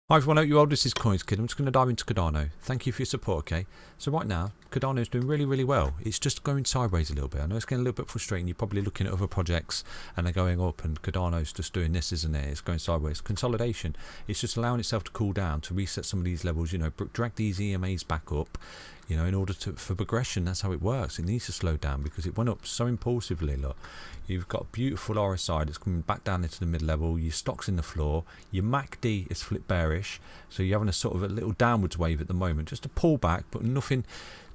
Hi everyone, I hope you're well. This is CoinsKid. I'm just going to dive into Cardano. Thank you for your support, okay? So right now, Cardano is doing really well. It's just going sideways a little bit. I know it's getting a little bit frustrating. You're probably looking at other projects and they're going up and Cardano's just doing this, isn't it? It's going sideways. Consolidation. It's just allowing itself to cool down, to reset some of these levels, drag these EMAs back up, in order for progression. That's how it works. It needs to slow down because it went up so impulsively. Look, you've got a beautiful RSI that's coming back down into the mid level. Your stock's in the floor. Your MACD is flipped bearish, so you're having a sort of a little downwards wave at the moment, just a pullback, but nothing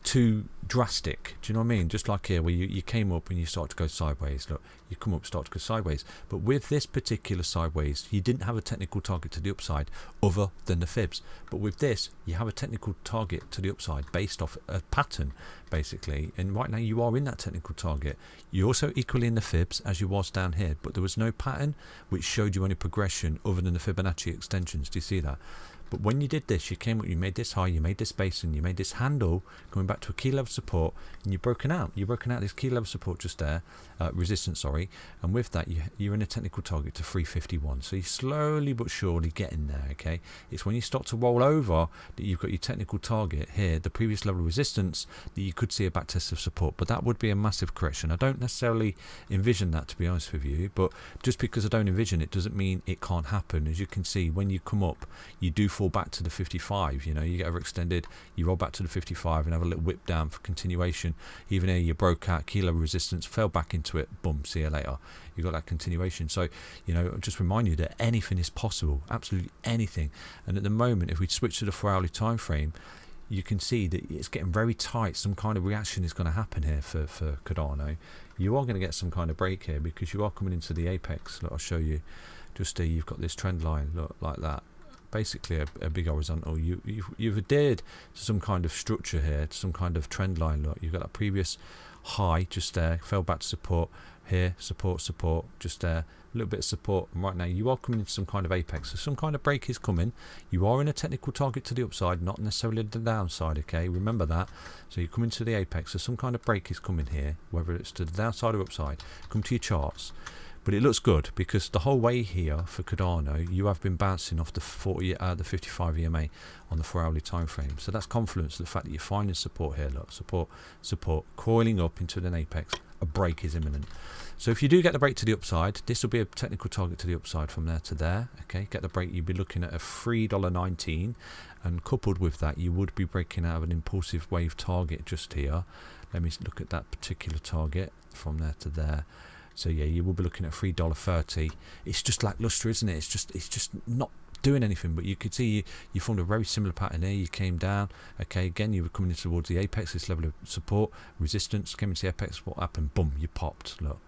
too drastic. Do you know what I mean? Just like here where you came up and you start to go sideways. Look, you come up, start to go sideways. But with this particular sideways, you didn't have a technical target to the upside other than the fibs. But with this, you have a technical target to the upside based off a pattern, basically. And right now you are in that technical target. You're also equally in the fibs as you was down here, but there was no pattern which showed you any progression other than the Fibonacci extensions. Do you see that? But when you did this, you came up, you made this high, you made this basin, you made this handle, going back to a key level support, and you've broken out. You've broken out this key level support just there, resistance, sorry. And with that, you're in a technical target to 351. So you're slowly but surely getting there, okay? It's when you start to roll over that you've got your technical target here, the previous level of resistance, that you could see a back test of support. But that would be a massive correction. I don't necessarily envision that, to be honest with you. But just because I don't envision it doesn't mean it can't happen. As you can see, when you come up, you do fall back to the 55. You get overextended, you roll back to the 55 and have a little whip down for continuation. Even here you broke out key level resistance, fell back into it, boom, see you later. You got that continuation. So just remind you that anything is possible, absolutely anything. And at the moment, if we switch to the 4-hourly time frame, you can see that it's getting very tight. Some kind of reaction is going to happen here for Cardano. You are going to get some kind of break here because you are coming into the apex. Look, I'll show you. Just there, you've got this trend line, look, like that. Basically a big horizontal. You've adhered to some kind of structure here, to some kind of trend line. Look, you've got that previous high just there, fell back to support here, support, just there, a little bit of support, and right now you are coming into some kind of apex, so some kind of break is coming. You are in a technical target to the upside, not necessarily the downside, okay? Remember that. So you come into the apex, so some kind of break is coming here, whether it's to the downside or upside. Come to your charts. But it looks good because the whole way here for Cardano, you have been bouncing off the 55 EMA on the 4-hourly time frame. So that's confluence, the fact that you're finding support here. Look, support, coiling up into an apex. A break is imminent. So if you do get the break to the upside, this will be a technical target to the upside from there to there. Okay, get the break, you'd be looking at a $3.19, and coupled with that, you would be breaking out of an impulsive wave target just here. Let me look at that particular target from there to there. So yeah, you will be looking at $3.30. It's just lackluster, isn't it? It's just not doing anything. But you could see you formed a very similar pattern here. You came down. Okay, again you were coming in towards the apex, this level of support, resistance, came into the apex. What happened? Boom, you popped. Look,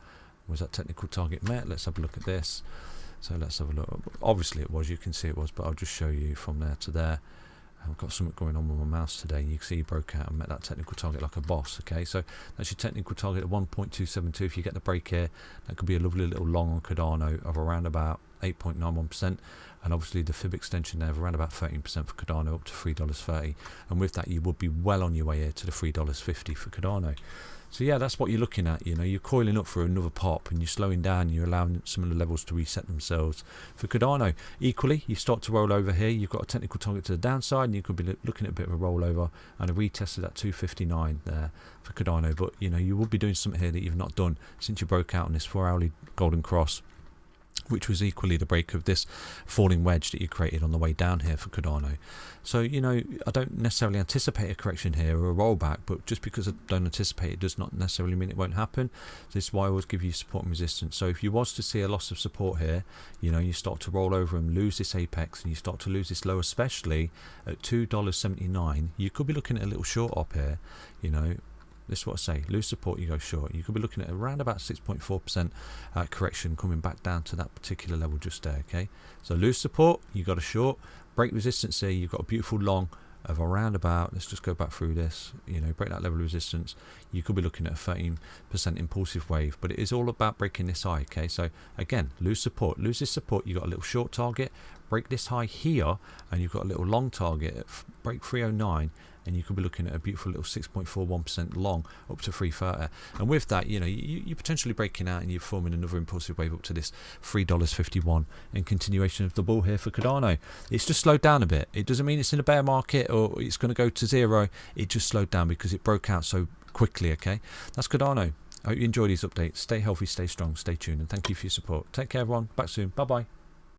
was that technical target met? Let's have a look at this. So let's have a look. Obviously it was. You can see it was, but I'll just show you from there to there. I've got something going on with my mouse today. You can see you broke out and met that technical target like a boss. Okay, so that's your technical target at 1.272. If you get the break here, that could be a lovely little long on Cardano of around about 8.91%, and obviously the fib extension there of around about 13% for Cardano, up to $3.30. And with that, you would be well on your way here to the $3.50 for Cardano. So yeah, that's what you're looking at. You're coiling up for another pop and you're slowing down. You're allowing some of the levels to reset themselves. For Cardano, equally, you start to roll over here. You've got a technical target to the downside, and you could be looking at a bit of a rollover and a retest of that 259 there for Cardano. But you will be doing something here that you've not done since you broke out on this 4-hourly golden cross, which was equally the break of this falling wedge that you created on the way down here for Cardano. So, I don't necessarily anticipate a correction here or a rollback, but just because I don't anticipate it does not necessarily mean it won't happen. This is why I always give you support and resistance. So if you was to see a loss of support here, you start to roll over and lose this apex, and you start to lose this low, especially at $2.79, you could be looking at a little short up here, This is what I say, lose support, you go short. You could be looking at around about 6.4% correction coming back down to that particular level just there, okay? So lose support, you got a short. Break resistance here, you've got a beautiful long of around about, let's just go back through this, break that level of resistance. You could be looking at a 13% impulsive wave, but it is all about breaking this high, okay? So again, lose support, lose this support, you got a little short target, break this high here, and you've got a little long target at break 309, and you could be looking at a beautiful little 6.41% long up to 330. And with that, you know, you're potentially breaking out and you're forming another impulsive wave up to this $3.51 and continuation of the bull here for Cardano. It's just slowed down a bit. It doesn't mean it's in a bear market or it's going to go to zero. It just slowed down because it broke out so quickly. Okay, that's Cardano. I hope you enjoy these updates. Stay healthy, stay strong, stay tuned, and thank you for your support. Take care, everyone. Back soon. Bye bye.